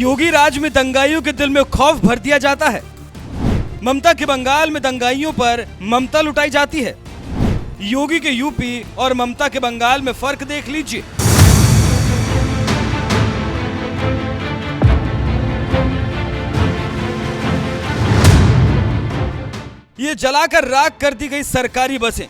योगी राज में दंगाइयों के दिल में खौफ भर दिया जाता है। ममता के बंगाल में दंगाइयों पर ममता लुटाई जाती है। योगी के यूपी और ममता के बंगाल में फर्क देख लीजिए। ये जलाकर राख कर दी गई सरकारी बसें,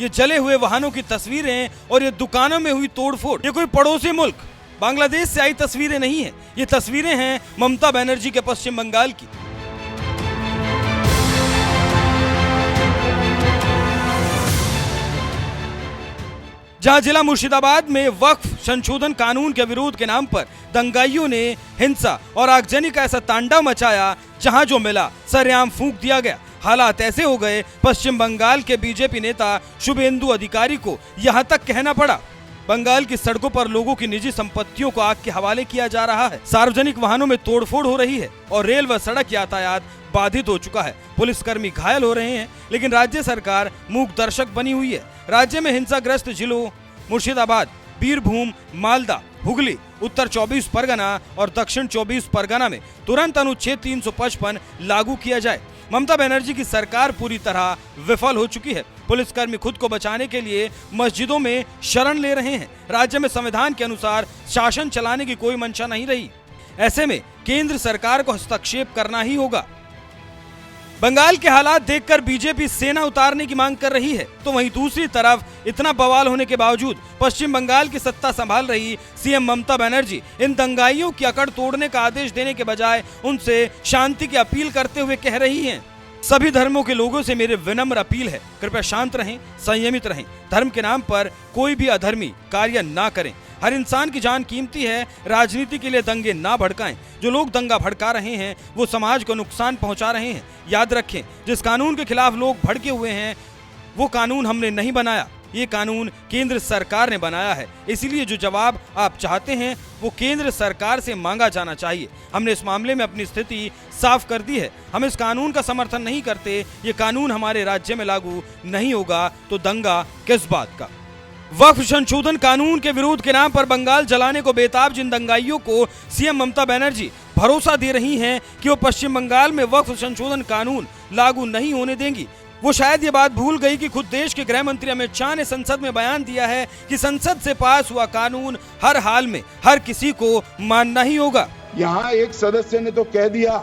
ये जले हुए वाहनों की तस्वीरें और ये दुकानों में हुई तोड़फोड़, ये कोई पड़ोसी मुल्क बांग्लादेश से आई तस्वीरें नहीं हैं। ये तस्वीरें हैं ममता बनर्जी के पश्चिम बंगाल की। जहां जिला मुर्शिदाबाद में वक्फ संशोधन कानून के विरोध के नाम पर दंगाइयों ने हिंसा और आगजनी का ऐसा तांडव मचाया, जहां जो मिला सरेआम फूंक दिया गया। हालात ऐसे हो गए, पश्चिम बंगाल के बीजेपी नेता शुभेंदु अधिकारी को यहां तक कहना पड़ा, बंगाल की सड़कों पर लोगों की निजी संपत्तियों को आग के हवाले किया जा रहा है, सार्वजनिक वाहनों में तोड़फोड़ हो रही है और रेल व सड़क यातायात बाधित हो चुका है। पुलिसकर्मी घायल हो रहे हैं, लेकिन राज्य सरकार मूक दर्शक बनी हुई है। राज्य में हिंसाग्रस्त जिलों मुर्शिदाबाद, बीरभूम, मालदा, हुगली, उत्तर 24 परगना और दक्षिण 24 परगना में तुरंत अनुच्छेद 355 लागू किया जाए। ममता बनर्जी की सरकार पूरी तरह विफल हो चुकी है। पुलिसकर्मी खुद को बचाने के लिए मस्जिदों में शरण ले रहे हैं। राज्य में संविधान के अनुसार शासन चलाने की कोई मंशा नहीं रही। ऐसे में केंद्र सरकार को हस्तक्षेप करना ही होगा। बंगाल के हालात देखकर बीजेपी सेना उतारने की मांग कर रही है, तो वहीं दूसरी तरफ इतना बवाल होने के बावजूद पश्चिम बंगाल की सत्ता संभाल रही सीएम ममता बनर्जी इन दंगाइयों की अकड़ तोड़ने का आदेश देने के बजाय उनसे शांति की अपील करते हुए कह रही हैं, सभी धर्मों के लोगों से मेरी विनम्र अपील है, कृपया शांत रहें, संयमित रहें, धर्म के नाम पर कोई भी अधर्मी कार्य ना करें। हर इंसान की जान कीमती है, राजनीति के लिए दंगे ना भड़काएं। जो लोग दंगा भड़का रहे हैं वो समाज को नुकसान पहुंचा रहे हैं। याद रखें, जिस कानून के खिलाफ लोग भड़के हुए हैं वो कानून हमने नहीं बनाया, ये कानून केंद्र सरकार ने बनाया है। इसलिए जो जवाब आप चाहते हैं वो केंद्र सरकार से मांगा जाना चाहिए। हमने इस मामले में अपनी स्थिति साफ कर दी है। हम इस कानून का समर्थन नहीं करते। ये कानून हमारे राज्य में लागू नहीं होगा तो दंगा किस बात का। वक्फ संशोधन कानून के विरोध के नाम पर बंगाल जलाने को बेताब जिन दंगाइयों को सीएम ममता बनर्जी भरोसा दे रही हैं कि वो पश्चिम बंगाल में वक्फ संशोधन कानून लागू नहीं होने देंगी, वो शायद ये बात भूल गई कि खुद देश के गृह मंत्री अमित शाह ने संसद में बयान दिया है कि संसद से पास हुआ कानून हर हाल में हर किसी को मानना ही होगा। यहाँ एक सदस्य ने तो कह दिया,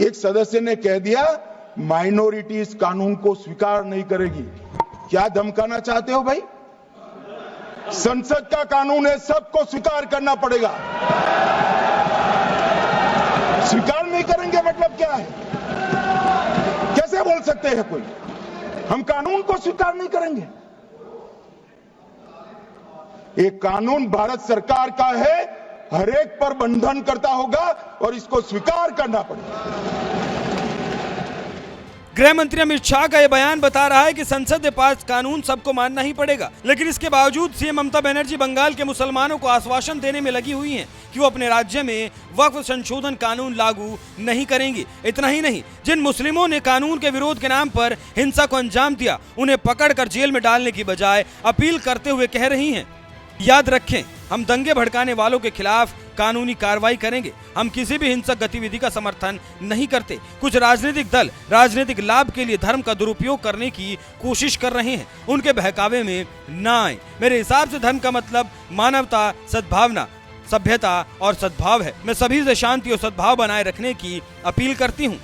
एक सदस्य ने कह दिया माइनॉरिटी इस कानून को स्वीकार नहीं करेगी। क्या धमकाना चाहते हो भाई? संसद का कानून है, सबको स्वीकार करना पड़ेगा। स्वीकार नहीं करेंगे मतलब क्या है? कैसे बोल सकते हैं कोई हम कानून को स्वीकार नहीं करेंगे? एक कानून भारत सरकार का है, हर एक पर बंधन करता होगा और इसको स्वीकार करना पड़ेगा। गृह मंत्री अमित शाह का यह बयान बता रहा है कि संसद के पास कानून सबको मानना ही पड़ेगा, लेकिन इसके बावजूद सीएम ममता बनर्जी बंगाल के मुसलमानों को आश्वासन देने में लगी हुई हैं कि वो अपने राज्य में वक्फ संशोधन कानून लागू नहीं करेंगी। इतना ही नहीं, जिन मुस्लिमों ने कानून के विरोध के नाम पर हिंसा को अंजाम दिया उन्हें पकड़कर जेल में डालने की बजाय अपील करते हुए कह रही हैं, याद रखें, हम दंगे भड़काने वालों के खिलाफ कानूनी कार्रवाई करेंगे। हम किसी भी हिंसक गतिविधि का समर्थन नहीं करते। कुछ राजनीतिक दल राजनीतिक लाभ के लिए धर्म का दुरुपयोग करने की कोशिश कर रहे हैं, उनके बहकावे में ना आए। मेरे हिसाब से धर्म का मतलब मानवता, सद्भावना, सभ्यता और सद्भाव है। मैं सभी से शांति और सद्भाव बनाए रखने की अपील करती हूँ।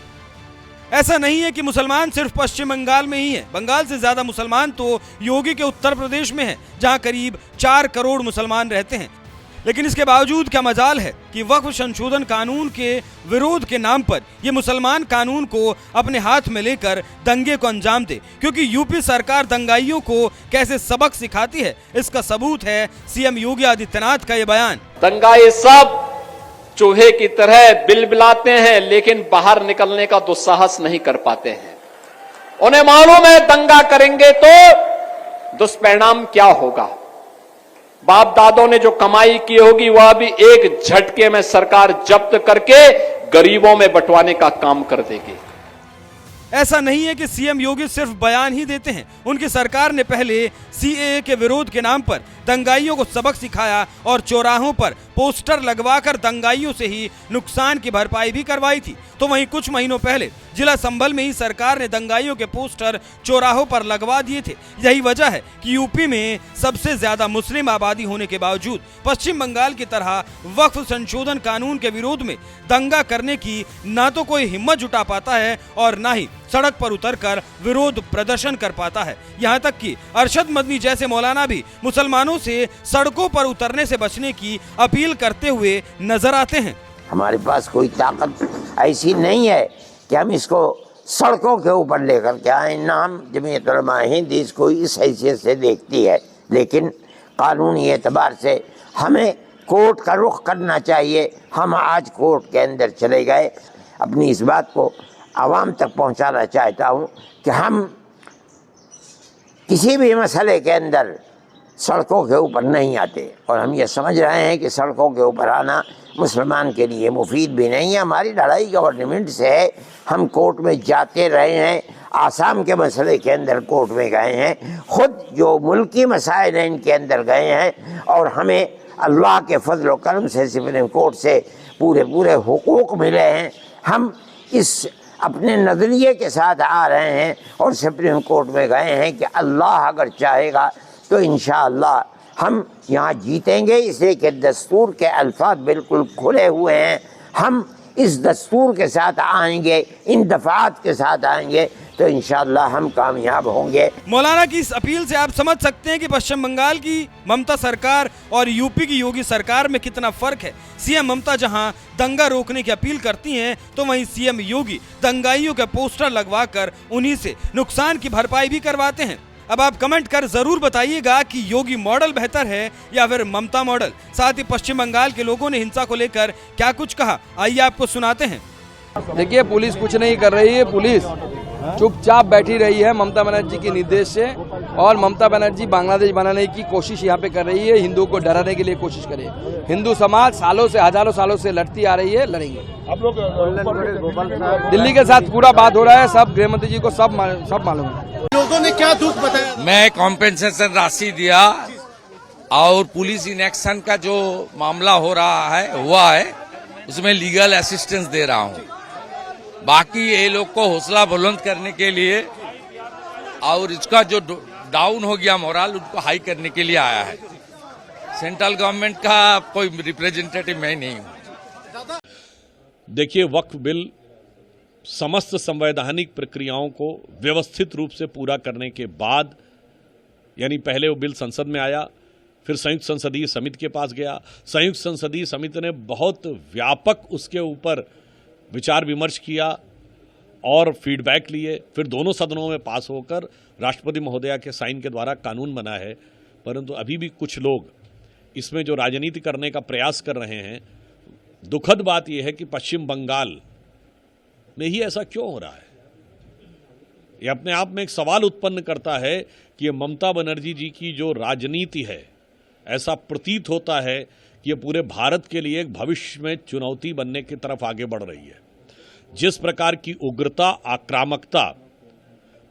ऐसा नहीं है कि मुसलमान सिर्फ पश्चिम बंगाल में ही है। बंगाल से ज्यादा मुसलमान तो योगी के उत्तर प्रदेश में है, जहां करीब 4 करोड़ मुसलमान रहते हैं। लेकिन इसके बावजूद क्या मजाल है कि वक्फ संशोधन कानून के विरोध के नाम पर ये मुसलमान कानून को अपने हाथ में लेकर दंगे को अंजाम दे, क्योंकि यूपी सरकार दंगाइयों को कैसे सबक सिखाती है इसका सबूत है सीएम योगी आदित्यनाथ का ये बयान। दंगाई सब चूहे की तरह बिलबिलाते हैं, लेकिन बाहर निकलने का दुस्साहस नहीं कर पाते हैं। उन्हें मालूम है दंगा करेंगे तो दुष्परिणाम क्या होगा। बाप दादों ने जो कमाई की होगी वह भी एक झटके में सरकार जब्त करके गरीबों में बंटवाने का काम कर देगी। ऐसा नहीं है कि सीएम योगी सिर्फ बयान ही देते हैं। उनकी सरकार ने पहले सीएए के विरोध के नाम पर दंगाइयों को सबक सिखाया और चौराहों पर पोस्टर लगवाकर दंगाइयों से ही नुकसान की भरपाई भी करवाई थी। तो वहीं कुछ महीनों पहले जिला संभल में ही सरकार ने दंगाइयों के पोस्टर चौराहों पर लगवा दिए थे। यही वजह है कि यूपी में सबसे ज्यादा मुस्लिम आबादी होने के बावजूद पश्चिम बंगाल की तरह वक्फ संशोधन कानून के विरोध में दंगा करने की ना तो कोई हिम्मत जुटा पाता है और ना ही सड़क पर उतरकर विरोध प्रदर्शन कर पाता है। यहाँ तक कि अरशद मदनी जैसे मौलाना भी मुसलमानों से सड़कों पर उतरने से बचने की अपील करते हुए नजर आते हैं। हमारे पास कोई ताकत ऐसी नहीं है कि हम इसको सड़कों के ऊपर लेकर के आए, ना हम जमीयत उलमा हिंद इसको इस हैसियत से देखती है, लेकिन कानूनी एतबार से हमें कोर्ट का रुख करना चाहिए। हम आज कोर्ट के अंदर चले गए। अपनी इस बात को आवाम तक पहुंचाना चाहता हूं कि हम किसी भी मसले के अंदर सड़कों के ऊपर नहीं आते और हम ये समझ रहे हैं कि सड़कों के ऊपर आना मुसलमान के लिए मुफीद भी नहीं है। हमारी लड़ाई गवर्नमेंट से है। हम कोर्ट में जाते रहे हैं, आसाम के मसले के अंदर कोर्ट में गए हैं, खुद जो मुल्की मसाइल हैं इनके अंदर गए हैं और हमें अल्लाह के फजल व करम से सुप्रीम कोर्ट से पूरे हुकूक मिले हैं। हम इस अपने नज़रिए के साथ आ रहे हैं और सुप्रीम कोर्ट में गए हैं कि अल्लाह अगर चाहेगा तो इंशाअल्लाह हम यहाँ जीतेंगे, इसलिए कि दस्तूर के अल्फाज बिल्कुल खुले हुए हैं। हम इस दस्तूर के साथ आएंगे, इन दफात के साथ आएंगे तो इंशाअल्लाह हम कामयाब होंगे। मौलाना की इस अपील से आप समझ सकते हैं कि पश्चिम बंगाल की ममता सरकार और यूपी की योगी सरकार में कितना फर्क है। सीएम ममता जहां दंगा रोकने की अपील करती हैं तो वहीं सीएम योगी दंगाइयों के पोस्टर लगवाकर उन्हीं से नुकसान की भरपाई भी करवाते हैं। अब आप कमेंट कर जरूर बताइएगा कि योगी मॉडल बेहतर है या फिर ममता मॉडल। साथ ही पश्चिम बंगाल के लोगों ने हिंसा को लेकर क्या कुछ कहा, आइए आपको सुनाते हैं। देखिए, पुलिस कुछ नहीं कर रही है। पुलिस चुपचाप बैठी रही है ममता बनर्जी के निर्देश से, और ममता बनर्जी बांग्लादेश बनाने की कोशिश यहाँ पे कर रही है, हिंदुओं को डराने के लिए कोशिश करे। हिंदू समाज सालों से, हजारों सालों से लड़ती आ रही है, लड़ेंगे। आप लोग दिल्ली के साथ पूरा बात हो रहा है, सब गृहमंत्री जी को सब मालूम है। लोगों ने क्या दुख बताया? मैं कॉम्पेंसेशन राशि दिया और पुलिस इनएक्शन का जो मामला हुआ है उसमें लीगल असिस्टेंस दे रहा हूँ। बाकी ये लोग को हौसला बुलंद करने के लिए और इसका जो डाउन हो गया मोरल, उनको हाई करने के लिए आया है। सेंट्रल गवर्नमेंट का कोई रिप्रेजेंटेटिव मैं नहीं हूँ। देखिए, वक्फ बिल समस्त संवैधानिक प्रक्रियाओं को व्यवस्थित रूप से पूरा करने के बाद, यानी पहले वो बिल संसद में आया, फिर संयुक्त संसदीय समिति के पास गया। संयुक्त संसदीय समिति ने बहुत व्यापक उसके ऊपर विचार विमर्श किया और फीडबैक लिए, फिर दोनों सदनों में पास होकर राष्ट्रपति महोदया के साइन के द्वारा कानून बना है। परंतु अभी भी कुछ लोग इसमें जो राजनीति करने का प्रयास कर रहे हैं, दुखद बात यह है कि पश्चिम बंगाल में ही ऐसा क्यों हो रहा है। यह अपने आप में एक सवाल उत्पन्न करता है कि ये ममता बनर्जी जी की जो राजनीति है, ऐसा प्रतीत होता है कि ये पूरे भारत के लिए एक भविष्य में चुनौती बनने की तरफ आगे बढ़ रही है। जिस प्रकार की उग्रता, आक्रामकता,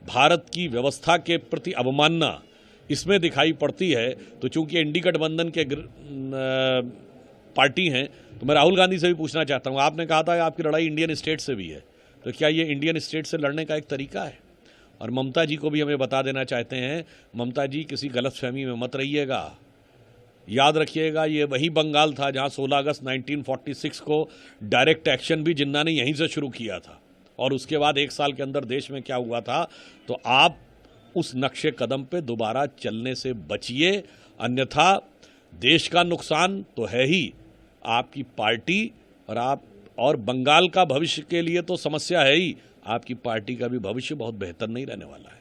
भारत की व्यवस्था के प्रति अवमानना इसमें दिखाई पड़ती है, तो चूंकि एनडीए गठबंधन के पार्टी हैं, तो मैं राहुल गांधी से भी पूछना चाहता हूं, आपने कहा था आपकी लड़ाई इंडियन स्टेट से भी है, तो क्या ये इंडियन स्टेट से लड़ने का एक तरीका है? और ममता जी को भी हमें बता देना चाहते हैं, ममता जी किसी गलतफहमी में मत रहिएगा। याद रखिएगा, ये वही बंगाल था जहां 16 अगस्त 1946 को डायरेक्ट एक्शन भी जिन्ना ने यहीं से शुरू किया था, और उसके बाद 1 साल के अंदर देश में क्या हुआ था। तो आप उस नक्शे कदम पे दोबारा चलने से बचिए, अन्यथा देश का नुकसान तो है ही, आपकी पार्टी और बंगाल का भविष्य के लिए तो समस्या है ही, आपकी पार्टी का भी भविष्य बहुत बेहतर नहीं रहने वाला है।